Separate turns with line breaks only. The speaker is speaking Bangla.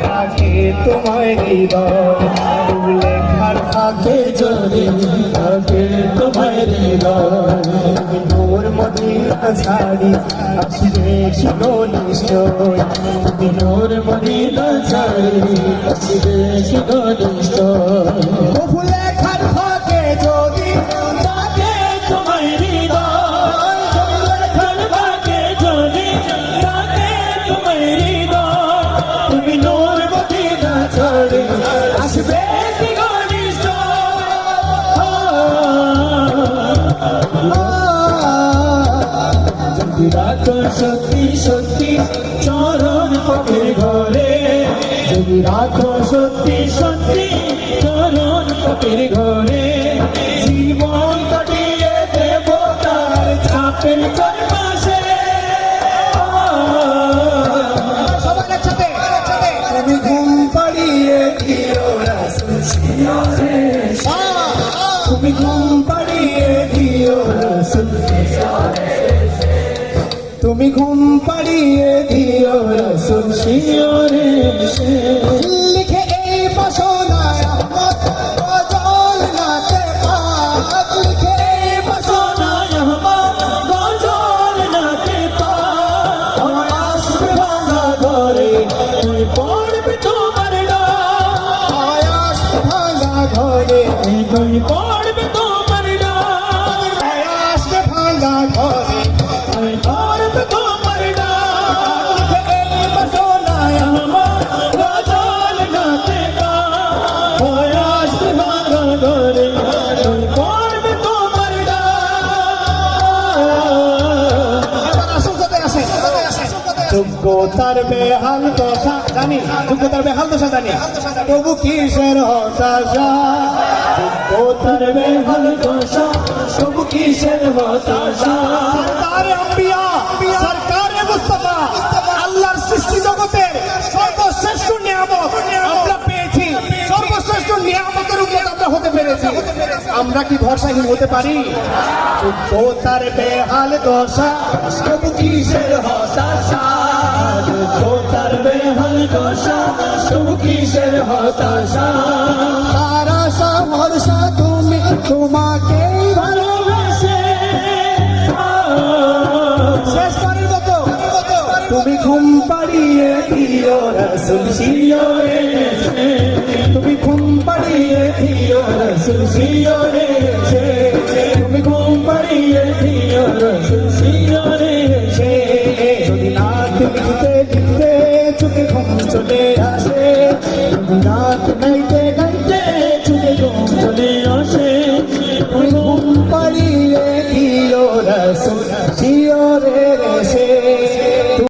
থাকে তোমার হৃদয় লেখার থাকে যদি থাকে তোমার হৃদয় নূর মদিনা ছাড়ি আসবে শিরো নিশ্চয় নূর মদিনা ছাড়ি আসবে শিরো নিশ্চয় লেখার থাকে যদি থাকে তোমার হৃদয় লেখার থাকে যদি থাকে তোমার হৃদয় তুমি নূর মদিনা ছাড়ি আসবে শিরো যদি রাখো সত্যি সত্যি চরণ পথের ঘরে যদি রাখো সত্যি সত্যি চরণ পথের ঘরে জীবন কাটিয়ে দেব তার ছাপের চারপাশে সবার একসাথে তুমি ঘুম পাড়িয়ে দিও রাসূল শিয়রে তুমি ঘুম পাড়িয়ে দিও রাসূল শিয়রে তুমি ঘুম পাড়িয়ে দিও রাসূল শিয়রে লিখে এই বাসনায় আহমদ গজল নাতে পাক লিখে এই বাসনায় আহমদ গজল নাতে পাক আসবে ভাঙা ঘরে তুই পড়বে তোমার গান আসবে ভাঙা ঘরে তুই পড়বে তোমার গান আসবে ভাঙা ঘরে তুই পড়বে তোমার গান লিখে এই বাসনায় আহমদ গজল নাতে পাক আসবে ভাঙা ঘরে তুই পড়বে তোমার গান যোগ্যতার বেহাল দশা জানি যোগ্যতার বেহাল দশা জানি তবু কিসের হতাশা যোগ্যতার বেহাল দশা তবু কিসের হতাশা সরকারে আম্বিয়া সরকারে মুস্তাফা আল্লাহর সৃষ্টি জগতের সর্বশ্রেষ্ঠ নিয়ামত আমরা পেয়েছি সর্বশ্রেষ্ঠ নিয়ামতের উপর আমরা হতে পেরেছি আমরা কি ভরসাহীন হতে পারি যোগ্যতার বেহাল দশা তবু কিসের হতাশা যোগ্যতার বেহাল দশা তবু কিসের হতাশা তার আশা ভরসা তুমি তোমাকে ভালোবাসে শেষবারের মতো তুমি ঘুম পাড়িয়ে দিও রাসূল শিয়রে তুমি ঘুম পাড়িয়ে দিও রাসূল শিয়রে